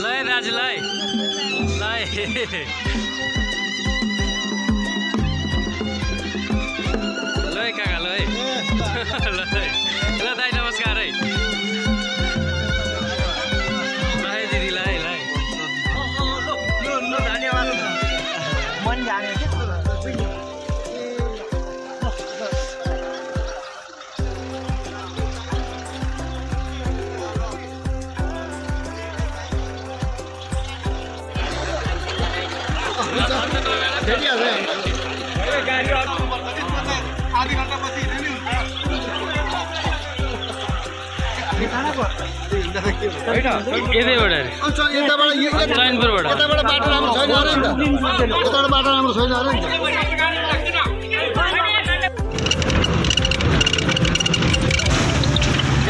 लय दाजु लय लय लय काका लय लय ल दाइ नमस्कार है लय दिदी लय लय मन जाने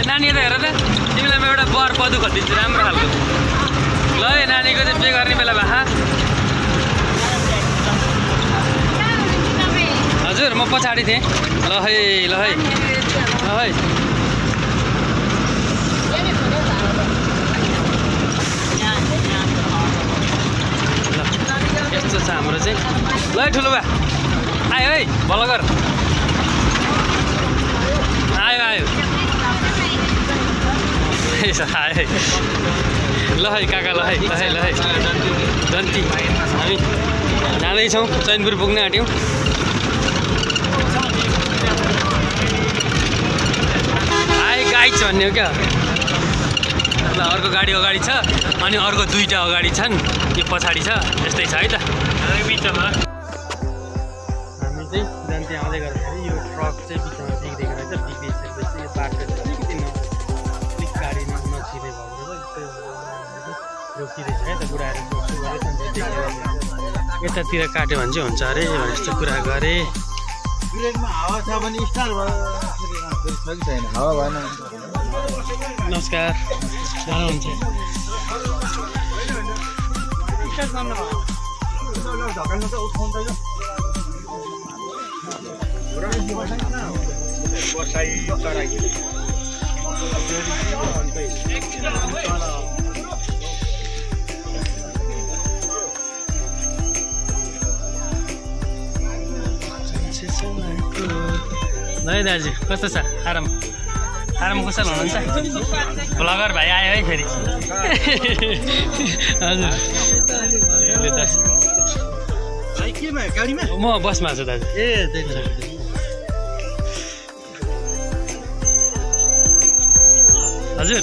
नानी यता हेर त तिमीलाई म एउटा बर पदु खटिदिन्छु राम्रो खालको ल नानीको चाहिँ पे गर्ने बेला भए हजुर म पछाडि थिएँ ल है ल है ल है यस्तो छ हाम्रो चाहिँ ल ठुलो बा आयो है भलगर आयो आयो आयो ल है काका ल है ल है ल है जन्ती हामी जाँदैछौँ चैनपुर पुग्न आँट्यौँ आए गाई छ भन्ने हो क्या ल अर्को गाडी अगाडि छ अनि अर्को दुईवटा अगाडि छन् यो पछाडि छ यस्तै छ है त बिचमा हामी चाहिँ जन्ती आउँदै गर्दाखेरि यो ट्रक चाहिँ बिचमा बिग्रेको रहेछ बिग्रिसकेपछि यो बाटो चाहिँ अलिकति अलिक गाडी नछिरे भएको रोकिरहेछ है त बुढाहरू यतातिर काट्यो भने चाहिँ हुन्छ अरे यस्तो कुरा गरे हावा छ भने स्टार छैन हावा भएन नमस्कार जानुहुन्छ ल है दाजु कस्तो छ आराम आराम कुशल हुनुहुन्छ ब्लगर भाइ आयो है फेरि हजुर म बसमा छु दाजु हजुर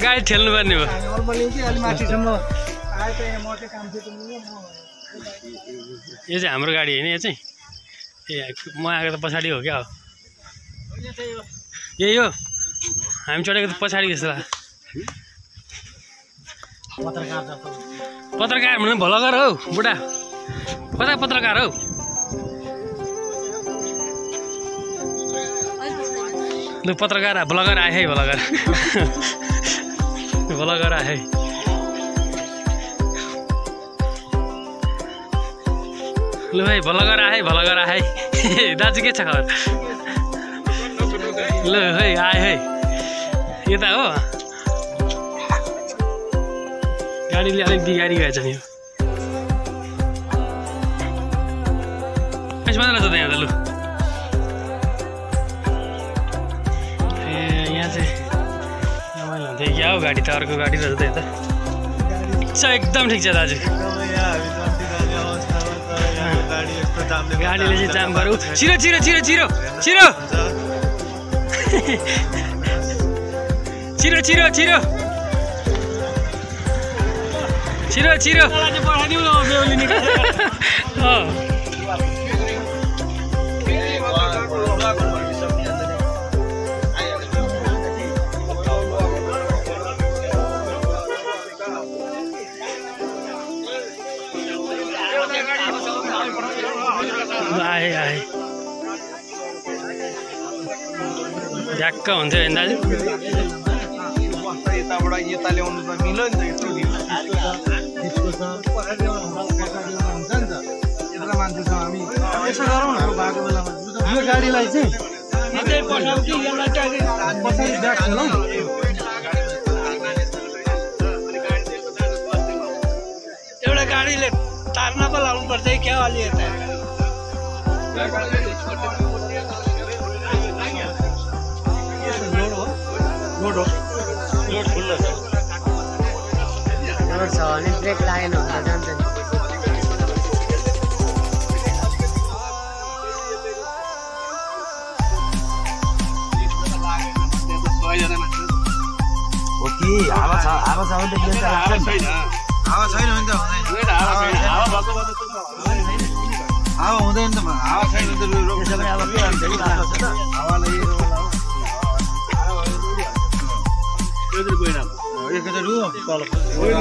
गाडी ठेल्नुपर्ने भयो यो चाहिँ हाम्रो गाडी होइन यो चाहिँ ए म आएको त पछाडि हो क्या यही हो हामी चढेको त पछाडि जस्तो लाग्यो पत्रकार भन्नु भलगर हौ बुढा कता पत्रकार हौ लु पत्रकार ब्लगर आए है ब्लगर ब्लगर आए है लु है भलगर आए दाजु के छ खबर लु है आए है यता हो गाडीले अलिक बिगारी गएछ नि यसमा रहेछ त यहाँ त लु ए यहाँ चाहिँ रमाइलो हुन्थ्यो क्या हो गाडी त अर्को गाडी रहेछ त यता ठिक छ एकदम ठिक छ दाजु गाडीले चाहिँ जाम गरौँ छिरो छिरो छिरो छिरो छिरो छिरो छिरो छिरो छिरो छिरो आए आए झ्याक्क हुन्थ्यो होइन दाजु यताबाट यता ल्याउनु त मिल्यो नि त यत्रो मान्छेको छ पछाडिबाट हुन्छ नि त यत्रो मान्छे छ हामी यसो गरौँ न भएको बेलामा यो गाडीलाई चाहिँ अझै पठाऊ कि यसलाई चाहिँ पछाडि ब्याक खेलौँ एउटा गाडीले तार्न पो लाउनु पर्छ क्या अलि यता रोड खुल्लो छ रोड छ भने ब्रेक लागेन होला जान्छ नि कि हावा छ भने त के हावा छैन भने त हुँदैन हावा हुँदैन त हावा छैन भने त रोक्छ भने अब के हुन्छ हावालाई एकैचोटि रु तल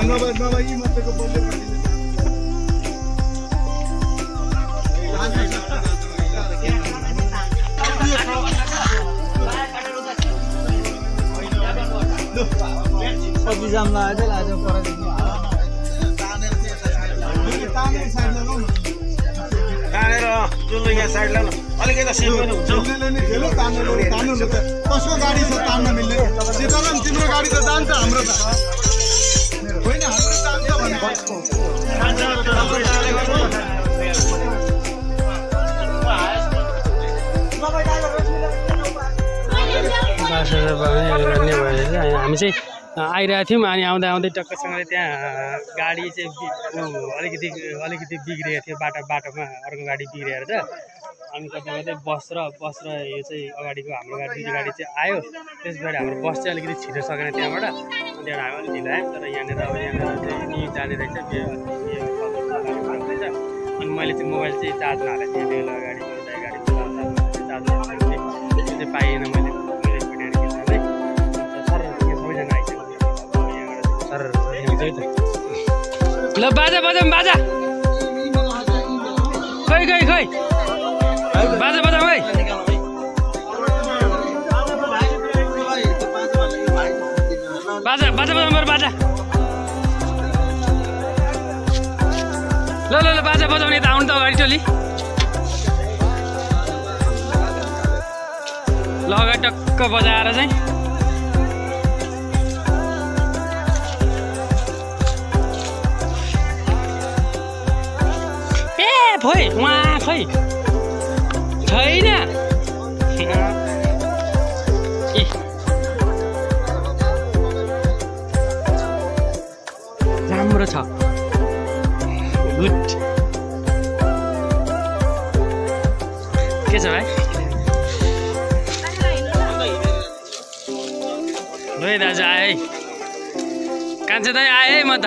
नभए यी मात्रैको बन्द जाम लाग्यो आज परदेखि तानेर चुल्लो यहाँ साइड लानु अलिकति सिम पनि हुन्छ कसको गाडी छ तान्न मिल्ने सीताराम तिम्रो गाडी त जान्छ हाम्रो त होइन हाम्रो जान्छ हामी चाहिँ आइरहेको थियौँ अनि आउँदा आउँदै टक्कसँगले त्यहाँ गाडी चाहिँ अलिकति बिग्रिएको थियो बाटोमा अर्को गाडी बिग्रिएर छ अनि कता कतै बस र यो चाहिँ अगाडिको हाम्रो गाडी चाहिँ आयो त्यसबाट हाम्रो बस चाहिँ अलिकति छिटो सकेन त्यहाँबाट अनि त्यहाँबाट हामी अलिक ढिलो आयौँ तर यहाँनिर चाहिँ नि जाने रहेछ अनि मैले चाहिँ मोबाइल चाहिँ चार्जमा हालेको थिएँ बेला गाडी चार्ज चाहिँ पाइएन मैले ल बाजा बाजा बाजा खै बाजा बाजा है बाजा बाजा बाजा मेरो बाजा ल बाजा बजाउने त आउनु त अगाडि टोली ल अगाडि टक्क बजाएर चाहिँ खोइ उहाँ खोइ छैन राम्रो छ गुड के छ भाइ है दाजु आए है कान्छे दाइ आए है म त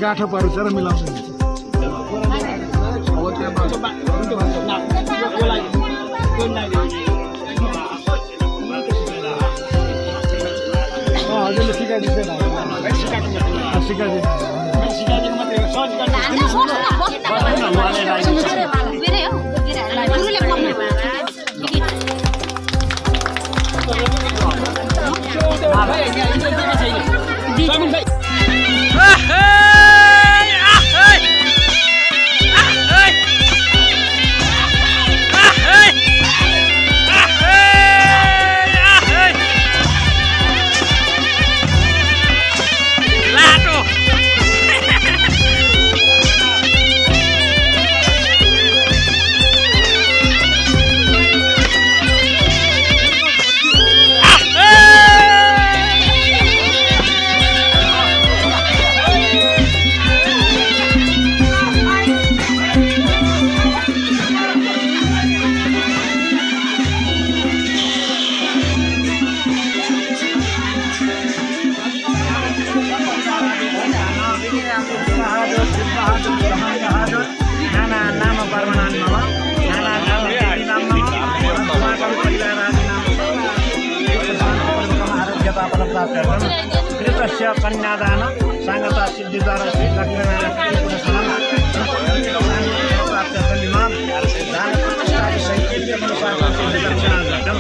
गाठो पार्छ र मिलाउँछ हजुरले सिकाइदिन्छ कृतस्य कन्यादान सांगता सिद्धिद्वारा श्री लक्ष्मीनारायण प्राप्त कलिमाम दान प्रतिष्ठा संकेत अनुसार दक्षिणा घटम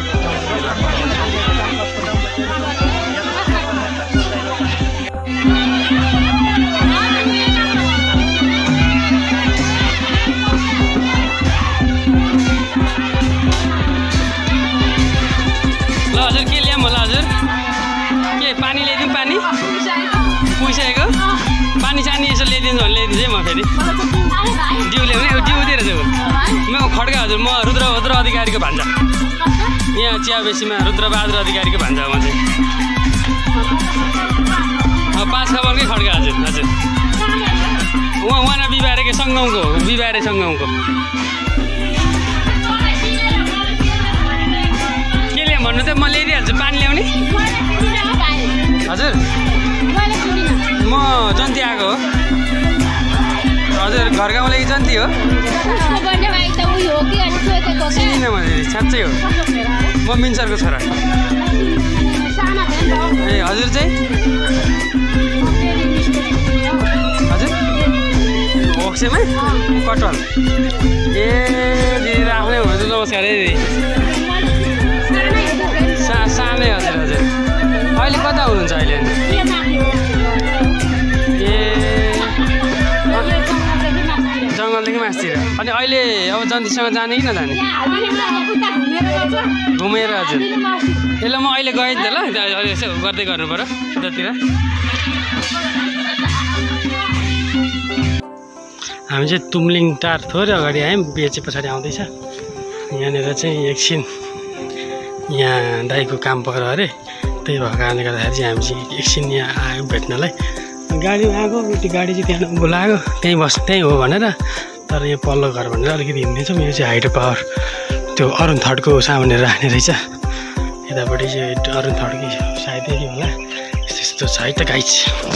ल हजुर के ल्याऊँ होला हजुर के पानी ल्याइदिउँ पानी पुगिसकेको पानी सानी यसो ल्याइदिनु भने ल्याइदिन्छु है म फेरि डिउ ल्याउने डिउ दिएर जाऊ म खड्का हजुर म रुद्र अधिकारीको भान्जा यहाँ चिया बेसीमा रुद्रबहादुर अधिकारीको भान्जा म चाहिँ 5 खबरकै खड्का हजुर हजुर उहाँ बिहिबारेको सङ्गमको हो बिहिबारे सङ्गमको के ल्याऊँ भन्नु त म ल्याइदिइहाल्छु पानी ल्याउने हजुर म जन्ती आएको हो हजुर घर गाउँले जन्ती हो चिनिनँ मैले साँच्चै हो म मिन्सरको छोरा ए हजुर चाहिँ हजुर ओक्सेमा कटल ए दिदी आफ्नै हुन्छ नमस्कार है दिदी सानै हजुर हजुर अहिले कता हुनुहुन्छ अहिले ए जङ्गलदेखि मासतिर अनि अहिले अब जन्तीसँग जाने कि नजाने घुमेर हजुर यसलाई म अहिले गएँ नि त ल यसो गर्दै गर्नु पऱ्यो उतातिर हामी चाहिँ तुमलिङ टार थोरै अगाडि आयौँ बेचे पछाडि आउँदैछ यहाँनिर चाहिँ एकछिन यहाँ दाइको काम पर्यो अरे त्यही भएको कारणले गर्दाखेरि चाहिँ हामी चाहिँ एकछिन यहाँ आयौँ भेट्नलाई गाडीमा आएको त्यो गाडी चाहिँ त्यहाँ बोलाएको त्यहीँ हो भनेर तर यहाँ पल्लो घर भनेर अलिकति हिँड्दैछौँ यो चाहिँ हाइड्रो पावर त्यो अरुण थर्डको सामुन्ने राख्ने रहेछ यतापट्टि चाहिँ अरुण थर्डकै सायद के होला यस्तो यस्तो छ है त गाइस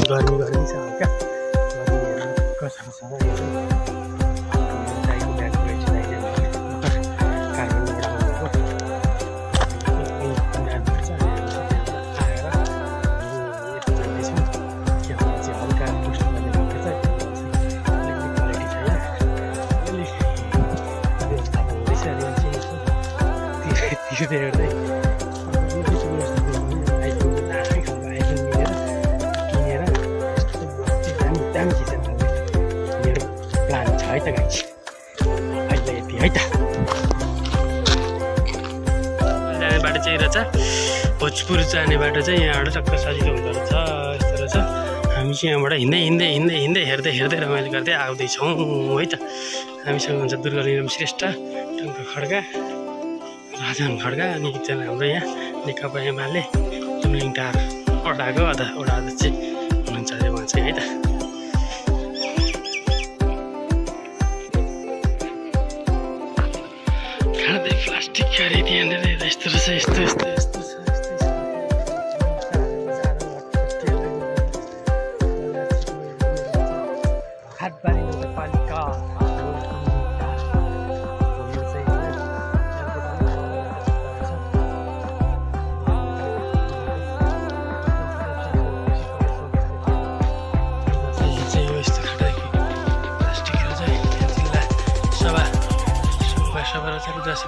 गर्मी छ हल्का कसो छ हेर्दै किनेर दामी खिचेर मेरो प्लान छ है त गाइस अहिले यति है त जाने बाटो चाहिँ रहेछ भोजपुर जाने बाटो चाहिँ यहाँबाट टक्क सजिलो हुँदो रहेछ यस्तो रहेछ हामी चाहिँ यहाँबाट हिँड्दै हेर्दै रमाइलो गर्दै आउँदैछौँ है त हामीसँग हुन्छ दुर्गालिङ्गम श्रेष्ठ टङ्क खड्का राजन खड्का अनि एकजना हाम्रो यहाँ नेकपा एमाले तुमलिङ टार वडाको वडा अध्यक्ष हुनुहुन्छ अरे उहाँ चाहिँ है त यस्तो यस्तो यस्तो छ खाटबारी नगरपालिका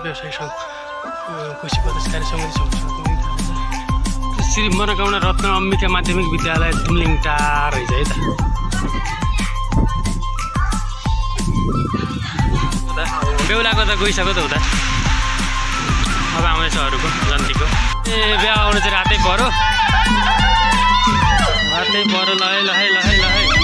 व्यवसायी सङ्घ कृषि पदाधिकारी समिति श्री मनोकामना रत्न अम्बिका माध्यमिक विद्यालय तुमलिङ टार रहेछ है त बेहुलाको त गइसक्यो त उता अब आउँदैछ अरूको जन्तीको ए बिहा आउनु चाहिँ रातै पऱ्यो लहै लहै लहै लहै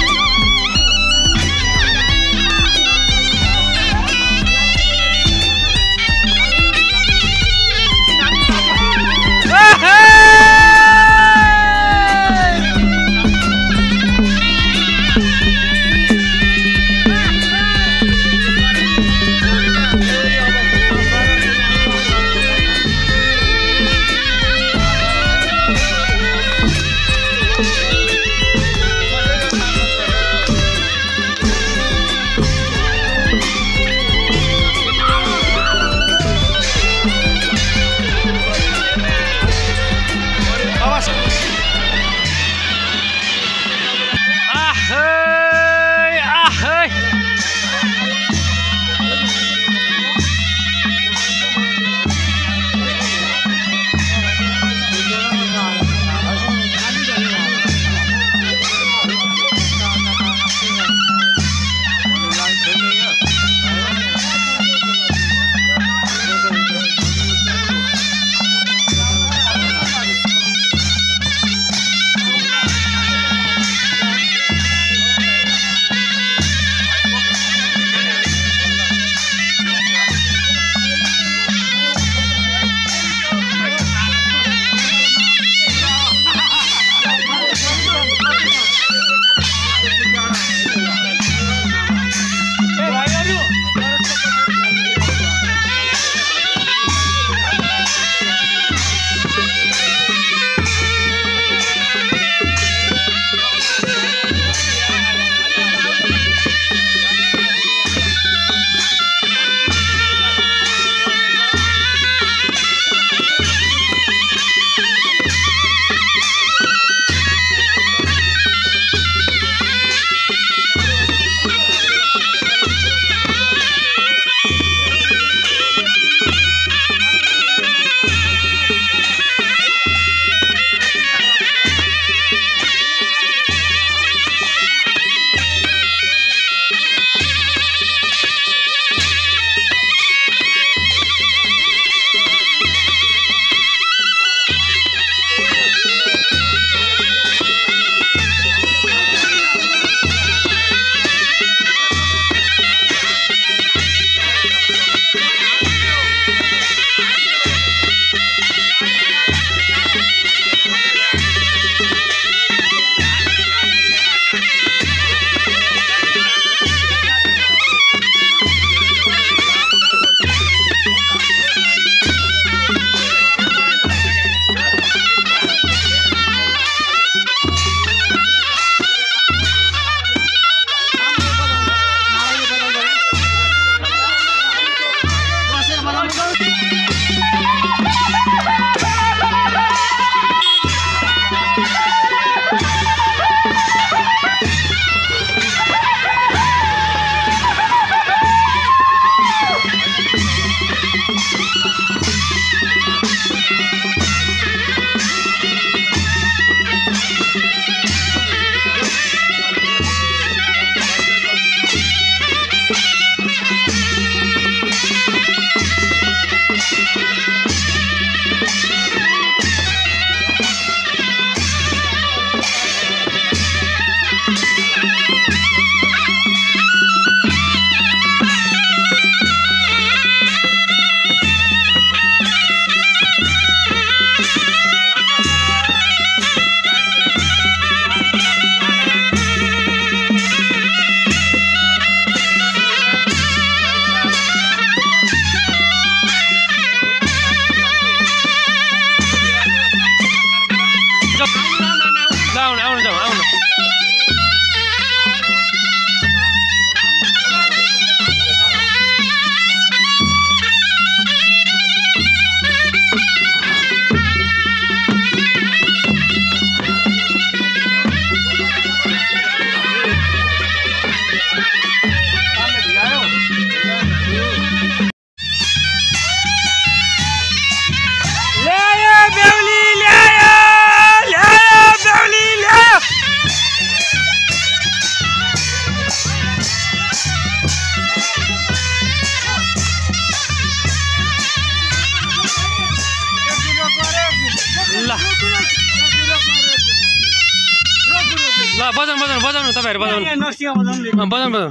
बजाउनु तपाईँहरू बजाउनु नर्सिङ बजाउनु बजाउनु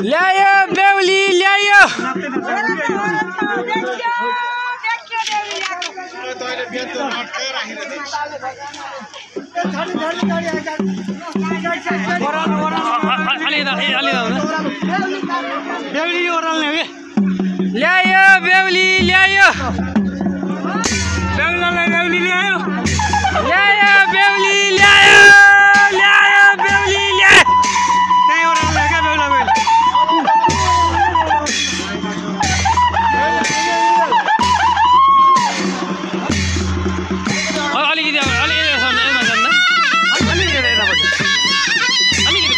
ल्यायो बेहुली ल्यायो ल्यायो बेहुली ल्यायो बेहुली ल्यायो ल्यायो बेहुली ल्यायो ल्यायो बेहुली ल्यायो त्यही ओराल्ने क्या बेहुला बेहुली अलिकति अलिकति यसमा जान्न अलिकति यतापट्टि अलिकति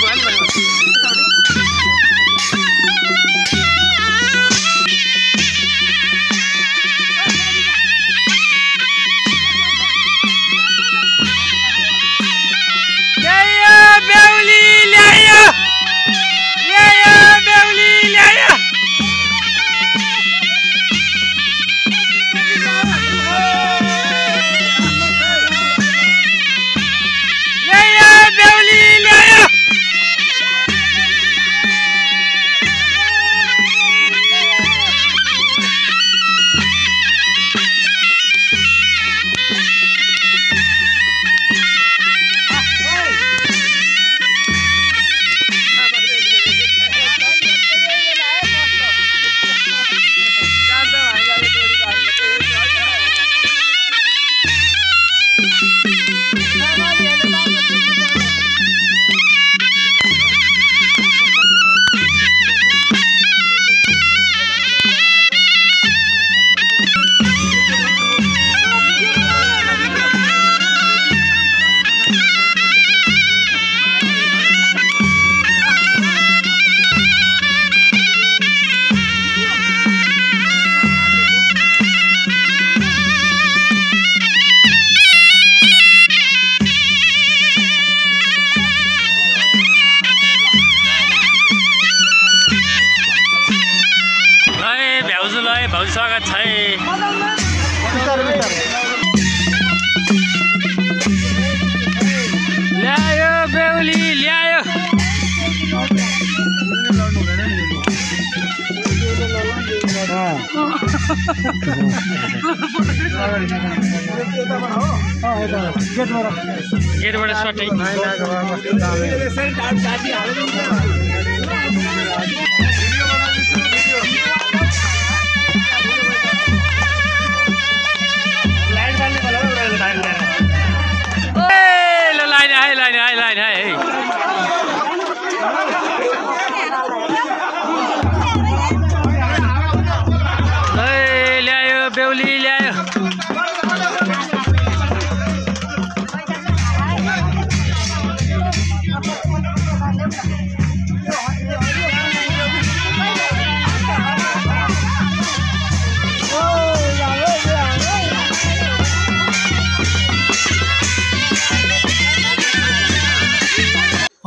भाउजू स्वागत छ ल्यायो बेहुली ल्यायो गेटबाट सटै ल्यायो बेहुली ल्यायो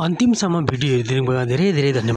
अन्तिमसम्म भिडियो हेरिदिनु भयो धेरै धेरै धन्यवाद।